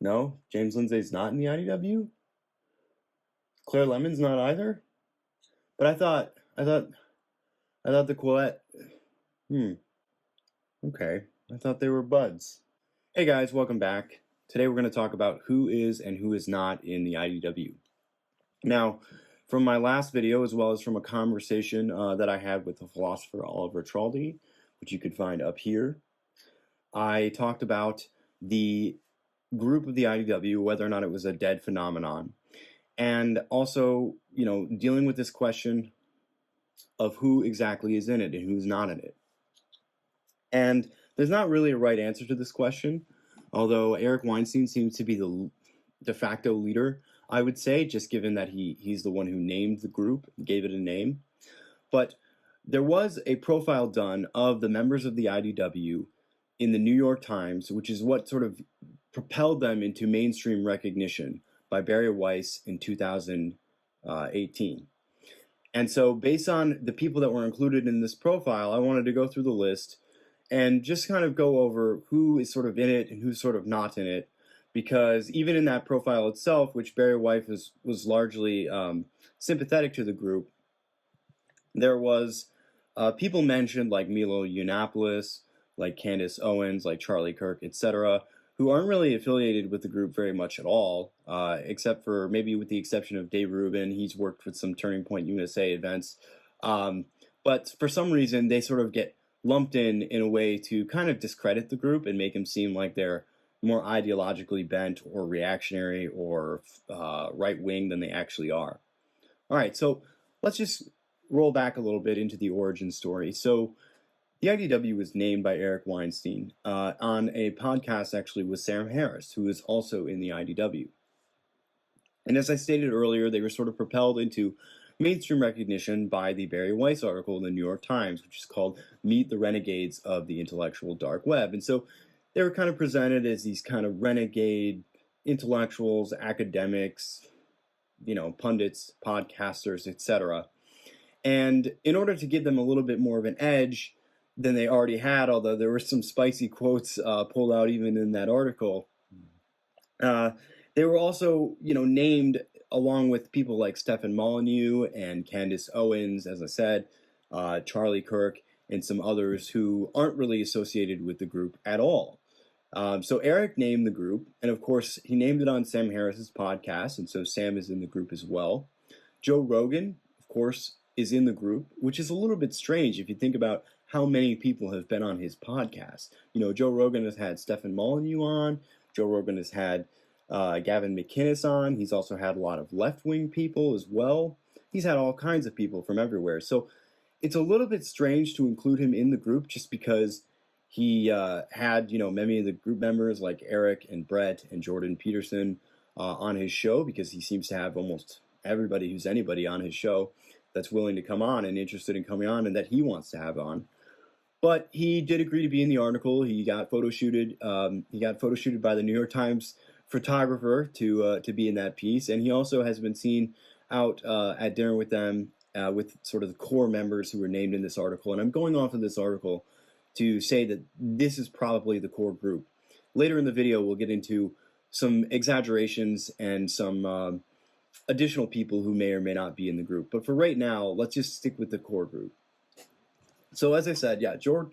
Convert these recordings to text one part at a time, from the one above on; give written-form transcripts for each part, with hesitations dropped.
No, James Lindsay's not in the IDW. Claire Lemon's not either. But I thought the Quillette. Okay. I thought they were buds. Hey guys, welcome back. Today we're going to talk about who is and who is not in the IDW. Now, from my last video, as well as from a conversation that I had with the philosopher Oliver Traldi, which you could find up here, I talked about the group of the IDW, whether or not it was a dead phenomenon, and also, dealing with this question of who exactly is in it and who's not in it. And there's not really a right answer to this question, although Eric Weinstein seems to be the de facto leader, I would say, just given that he's the one who named the group, gave it a name. But there was a profile done of the members of the IDW in the New York Times, which is what sort of propelled them into mainstream recognition, by Bari Weiss in 2018. And so based on the people that were included in this profile, I wanted to go through the list and just kind of go over who is sort of in it and who's sort of not in it. Because even in that profile itself, which Bari Weiss was largely sympathetic to the group, there was people mentioned like Milo Yiannopoulos, like Candace Owens, like Charlie Kirk, etc., who aren't really affiliated with the group very much at all, except for maybe with the exception of Dave Rubin. He's worked with some Turning Point USA events. But for some reason, they sort of get lumped in a way to kind of discredit the group and make them seem like they're more ideologically bent or reactionary or right-wing than they actually are. All right, so let's just roll back a little bit into the origin story. So the IDW was named by Eric Weinstein on a podcast actually with Sam Harris, who is also in the IDW. And as I stated earlier, they were sort of propelled into mainstream recognition by the Bari Weiss article in the New York Times, which is called Meet the Renegades of the Intellectual Dark Web. And so they were kind of presented as these kind of renegade intellectuals, academics, pundits, podcasters, etc. And in order to give them a little bit more of an edge than they already had, although there were some spicy quotes pulled out even in that article, they were also, named along with people like Stefan Molyneux and Candace Owens, as I said, Charlie Kirk, and some others who aren't really associated with the group at all. So Eric named the group, and of course he named it on Sam Harris's podcast, and so Sam is in the group as well. Joe Rogan, of course, is in the group, which is a little bit strange if you think about how many people have been on his podcast. Joe Rogan has had Stefan Molyneux on. Joe Rogan has had Gavin McInnes on. He's also had a lot of left-wing people as well. He's had all kinds of people from everywhere. So it's a little bit strange to include him in the group just because he had, many of the group members like Eric and Brett and Jordan Peterson on his show, because he seems to have almost everybody who's anybody on his show that's willing to come on and interested in coming on and that he wants to have on. But he did agree to be in the article. He got photo shooted. He got photo shooted by the New York Times photographer to be in that piece, and he also has been seen out at dinner with them with sort of the core members who were named in this article. And I'm going off of this article to say that this is probably the core group. Later in the video, we'll get into some exaggerations and some additional people who may or may not be in the group. But for right now, let's just stick with the core group. So as I said, yeah, Joe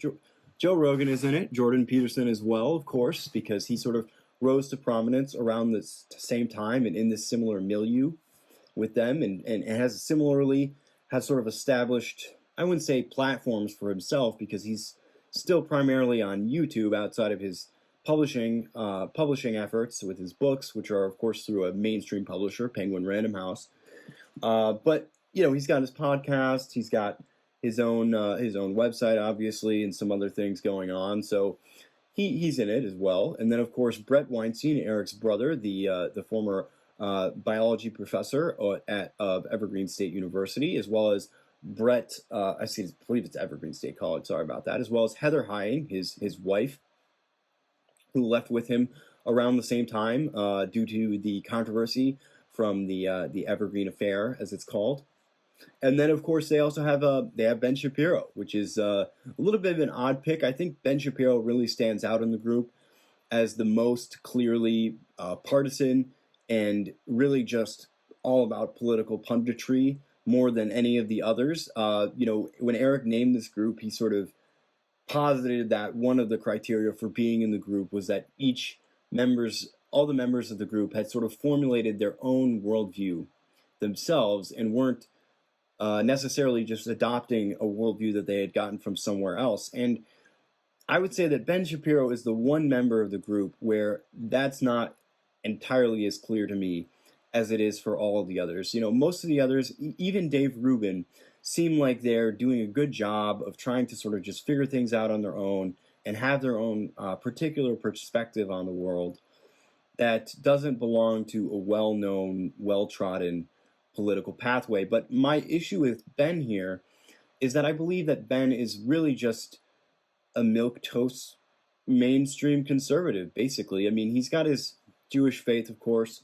Rogan is in it. Jordan Peterson as well, of course, because he sort of rose to prominence around this same time and in this similar milieu with them, and has sort of established, I wouldn't say platforms for himself, because he's still primarily on YouTube outside of his publishing efforts with his books, which are of course through a mainstream publisher, Penguin Random House. But he's got his podcast, he's got his own website, obviously, and some other things going on. So he's in it as well. And then of course Brett Weinstein, Eric's brother, the former biology professor of Evergreen State University, as well as Brett, I believe it's Evergreen State College, sorry about that, as well as Heather Heying, his wife, who left with him around the same time due to the controversy from the Evergreen Affair, as it's called. And then, of course, they also have Ben Shapiro, which is a little bit of an odd pick. I think Ben Shapiro really stands out in the group as the most clearly partisan and really just all about political punditry more than any of the others. When Eric named this group, he sort of posited that one of the criteria for being in the group was that all the members of the group had sort of formulated their own worldview themselves and weren't necessarily just adopting a worldview that they had gotten from somewhere else. And I would say that Ben Shapiro is the one member of the group where that's not entirely as clear to me as it is for all of the others. Most of the others, even Dave Rubin, seem like they're doing a good job of trying to sort of just figure things out on their own and have their own particular perspective on the world that doesn't belong to a well-known, well-trodden political pathway. But my issue with Ben here is that I believe that Ben is really just a milquetoast mainstream conservative, basically. I mean, he's got his Jewish faith, of course,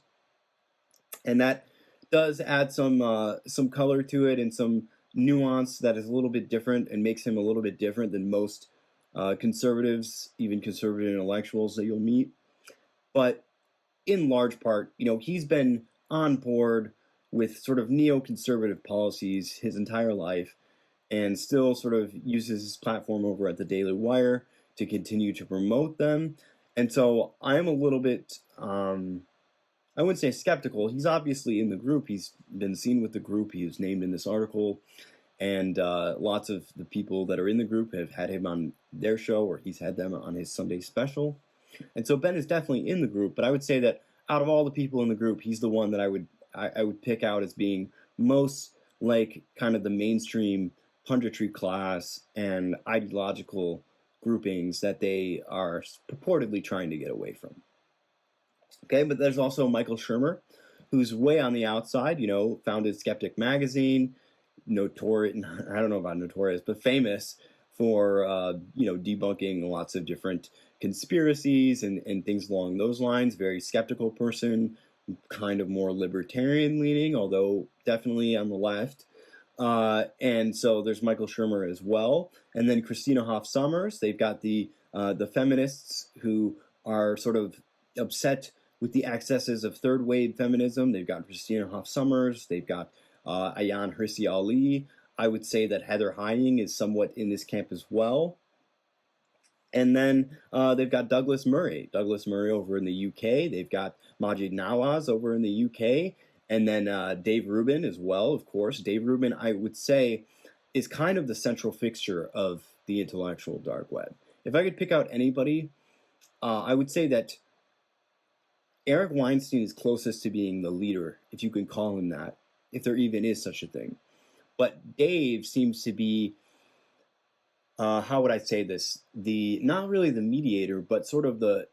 and that does add some color to it and some nuance that is a little bit different and makes him a little bit different than most conservatives, even conservative intellectuals that you'll meet. But in large part, he's been on board with sort of neoconservative policies his entire life and still sort of uses his platform over at the Daily Wire to continue to promote them. And so I am a little bit, I wouldn't say skeptical. He's obviously in the group. He's been seen with the group. He was named in this article. And lots of the people that are in the group have had him on their show, or he's had them on his Sunday special. And so Ben is definitely in the group, but I would say that out of all the people in the group, he's the one that I would pick out as being most like kind of the mainstream punditry class and ideological groupings that they are purportedly trying to get away from. Okay, but there's also Michael Shermer, who's way on the outside, founded Skeptic Magazine, notorious, I don't know about notorious, but famous for, debunking lots of different conspiracies and things along those lines. Very skeptical person, kind of more libertarian leaning, although definitely on the left. And so there's Michael Shermer as well. And then Christina Hoff Sommers. They've got the feminists who are sort of upset with the excesses of third wave feminism. They've got Christina Hoff Sommers. They've got Ayaan Hirsi Ali. I would say that Heather Heying is somewhat in this camp as well. And then they've got Douglas Murray over in the UK. They've got Maajid Nawaz over in the UK. And then Dave Rubin as well, of course. Dave Rubin, I would say, is kind of the central fixture of the intellectual dark web. If I could pick out anybody, I would say that Eric Weinstein is closest to being the leader, if you can call him that, if there even is such a thing. But Dave seems to be, how would I say this? Not really the mediator, but sort of the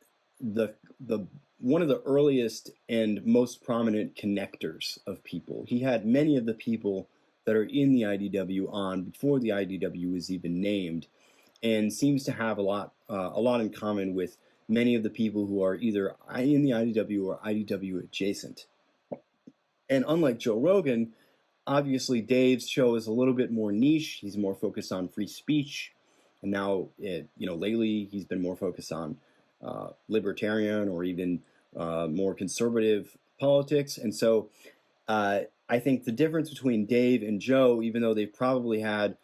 one of the earliest and most prominent connectors of people. He had many of the people that are in the IDW on before the IDW was even named, and seems to have a lot in common with many of the people who are either in the IDW or IDW adjacent. And unlike Joe Rogan, obviously Dave's show is a little bit more niche. He's more focused on free speech, and now, lately he's been more focused on libertarian or even more conservative politics. And so I think the difference between Dave and Joe, even though they've probably had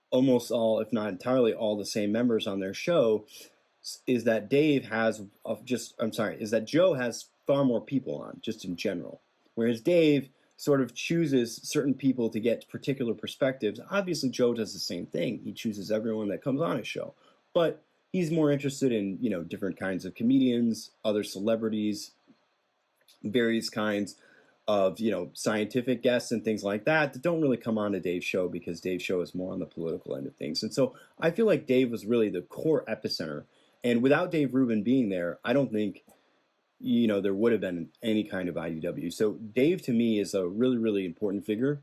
almost all, if not entirely all, the same members on their show, is that Joe has far more people on, just in general. Whereas Dave sort of chooses certain people to get particular perspectives. Obviously, Joe does the same thing. He chooses everyone that comes on his show. But he's more interested in, different kinds of comedians, other celebrities, various kinds of, scientific guests and things like that don't really come on to Dave's show, because Dave's show is more on the political end of things. And so I feel like Dave was really the core epicenter. And without Dave Rubin being there, I don't think, there would have been any kind of IDW. So Dave, to me, is a really, really important figure.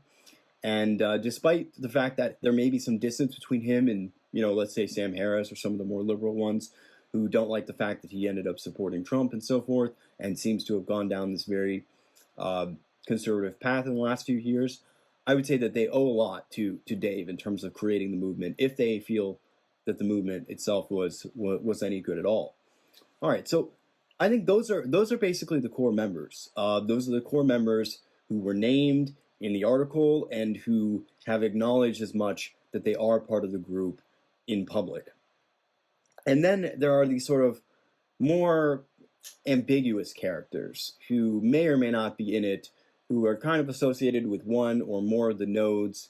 And despite the fact that there may be some distance between him and, let's say Sam Harris or some of the more liberal ones who don't like the fact that he ended up supporting Trump and so forth, and seems to have gone down this very conservative path in the last few years, I would say that they owe a lot to Dave in terms of creating the movement, if they feel that the movement itself was any good at all. All right, so I think those are basically the core members. Those are the core members who were named in the article and who have acknowledged as much that they are part of the group in public. And then there are these sort of more ambiguous characters who may or may not be in it, who are kind of associated with one or more of the nodes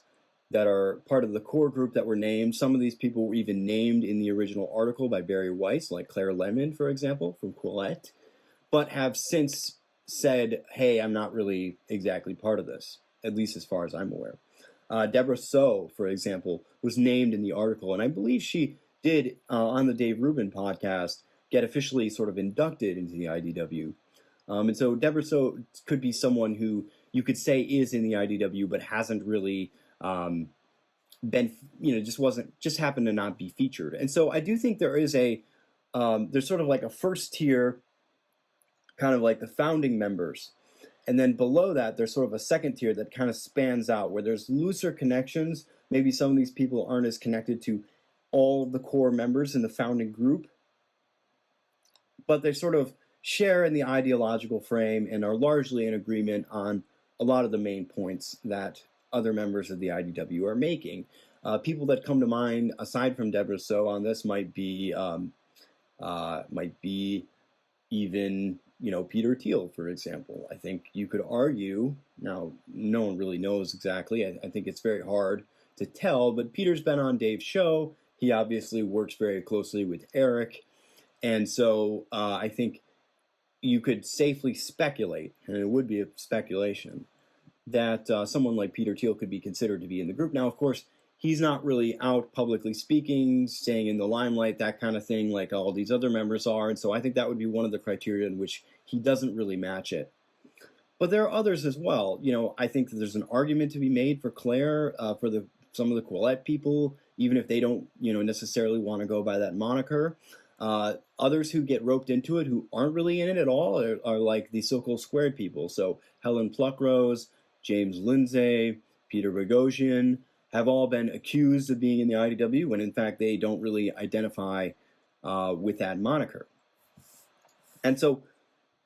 that are part of the core group that were named. Some of these people were even named in the original article by Barry Weiss, like Claire Lemon, for example, from Quillette, but have since said, hey, I'm not really exactly part of this, at least as far as I'm aware. Deborah So, for example, was named in the article, and I believe she did, on the Dave Rubin podcast, get officially sort of inducted into the IDW. And so Deborah So could be someone who you could say is in the IDW, but hasn't really been, just happened to not be featured. And so I do think there is there's sort of like a first tier, kind of like the founding members. And then below that, there's sort of a second tier that kind of spans out, where there's looser connections. Maybe some of these people aren't as connected to all the core members in the founding group, but they sort of share in the ideological frame and are largely in agreement on a lot of the main points that other members of the IDW are making. People that come to mind, aside from Deborah So on this, might be even, Peter Thiel, for example. I think you could argue, now no one really knows exactly, I think it's very hard to tell, but Peter's been on Dave's show. He obviously works very closely with Eric, and so I think you could safely speculate, and it would be a speculation, that someone like Peter Thiel could be considered to be in the group. Now, of course, he's not really out publicly speaking, staying in the limelight, that kind of thing, like all these other members are. And so I think that would be one of the criteria in which he doesn't really match it. But there are others as well. I think that there's an argument to be made for Claire, for some of the Quillette people, even if they don't, necessarily want to go by that moniker. Others who get roped into it who aren't really in it at all are like the so-called squared people. So Helen Pluckrose, James Lindsay, Peter Boghossian have all been accused of being in the IDW when in fact they don't really identify with that moniker. And so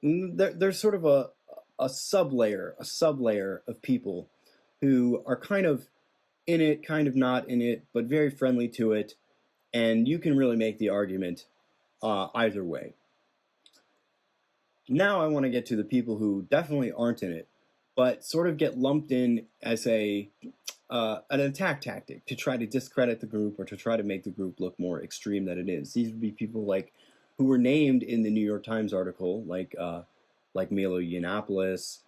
there's sort of a sublayer of people who are kind of in it, kind of not in it, but very friendly to it, and you can really make the argument either way. Now I want to get to the people who definitely aren't in it, but sort of get lumped in as an attack tactic to try to discredit the group or to try to make the group look more extreme than it is. These would be people who were named in the New York Times article, like Milo Yiannopoulos,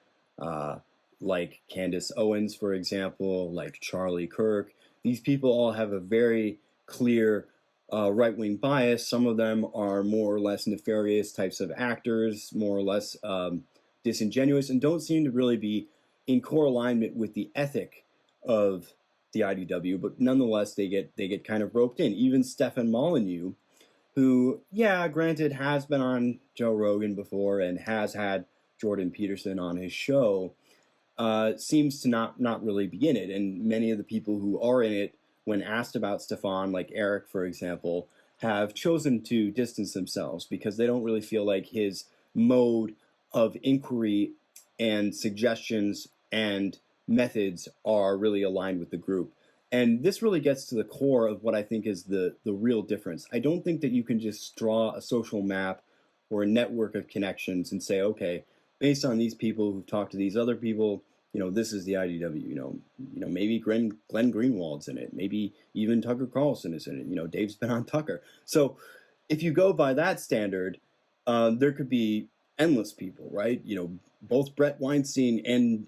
like Candace Owens, for example, like Charlie Kirk. These people all have a very clear right-wing bias. Some of them are more or less nefarious types of actors, more or less disingenuous, and don't seem to really be in core alignment with the ethic of the IDW, but nonetheless they get kind of roped in. Even Stefan Molyneux, who, granted, has been on Joe Rogan before and has had Jordan Peterson on his show, seems to not really be in it. And many of the people who are in it, when asked about Stefan, like Eric, for example, have chosen to distance themselves because they don't really feel like his mode of inquiry and suggestions and methods are really aligned with the group. And this really gets to the core of what I think is the real difference. I don't think that you can just draw a social map or a network of connections and say, okay, based on these people who've talked to these other people, this is the IDW. Maybe Glenn Greenwald's in it. Maybe even Tucker Carlson is in it. Dave's been on Tucker. So if you go by that standard, there could be endless people, right? Both Brett Weinstein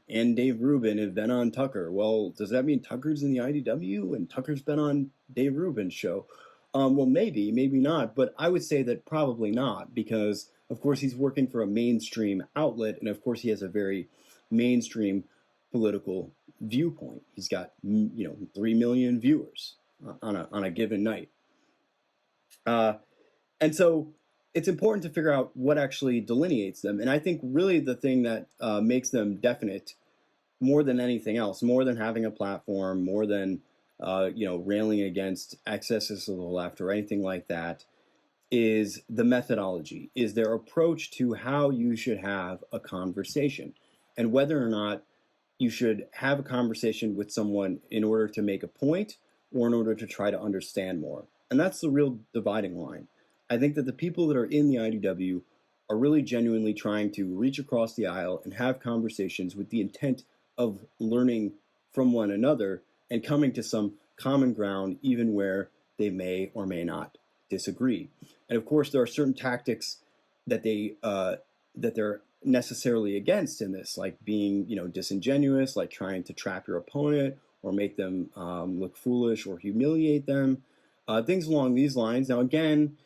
and Dave Rubin have been on Tucker. Well, does that mean Tucker's in the IDW and Tucker's been on Dave Rubin's show? Well, maybe not, but I would say that probably not, because of course he's working for a mainstream outlet, and of course he has a very mainstream political viewpoint. He's got 3 million viewers on a given night, and so it's important to figure out what actually delineates them. And I think really the thing that makes them definite, more than anything else, more than having a platform, more than railing against excesses of the left or anything like that, is the methodology, is their approach to how you should have a conversation, and whether or not you should have a conversation with someone in order to make a point or in order to try to understand more. And that's the real dividing line. I think that the people that are in the IDW are really genuinely trying to reach across the aisle and have conversations with the intent of learning from one another and coming to some common ground, even where they may or may not disagree. And of course, there are certain tactics that they're necessarily against in this, like being, disingenuous, like trying to trap your opponent or make them look foolish or humiliate them, things along these lines. Now, again,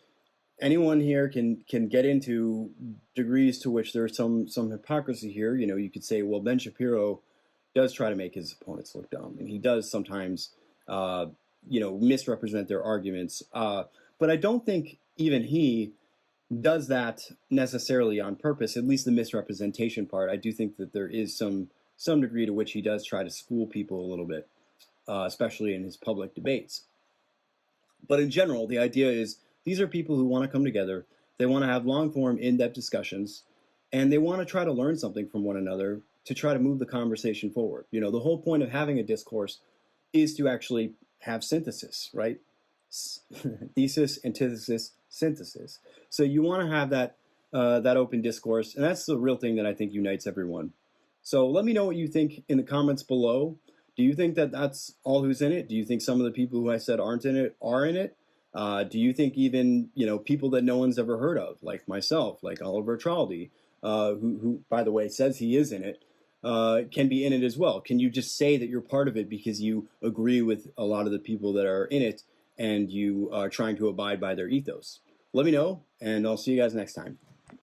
anyone here can get into degrees to which there's some hypocrisy here. You could say, well, Ben Shapiro does try to make his opponents look dumb, and he does sometimes, misrepresent their arguments. But I don't think even he does that necessarily on purpose. At least the misrepresentation part, I do think that there is some degree to which he does try to school people a little bit, especially in his public debates. But in general, the idea is these are people who want to come together. They want to have long-form, in-depth discussions, and they want to try to learn something from one another to try to move the conversation forward. The whole point of having a discourse is to actually have synthesis, right? Thesis, antithesis, synthesis. So you want to have that open discourse, and that's the real thing that I think unites everyone. So let me know what you think in the comments below. Do you think that that's all who's in it? Do you think some of the people who I said aren't in it are in it? Do you think even people that no one's ever heard of, like myself, like Oliver Traldi, who by the way says he is in it, can be in it as well? Can you just say that you're part of it because you agree with a lot of the people that are in it and you are trying to abide by their ethos? Let me know, and I'll see you guys next time.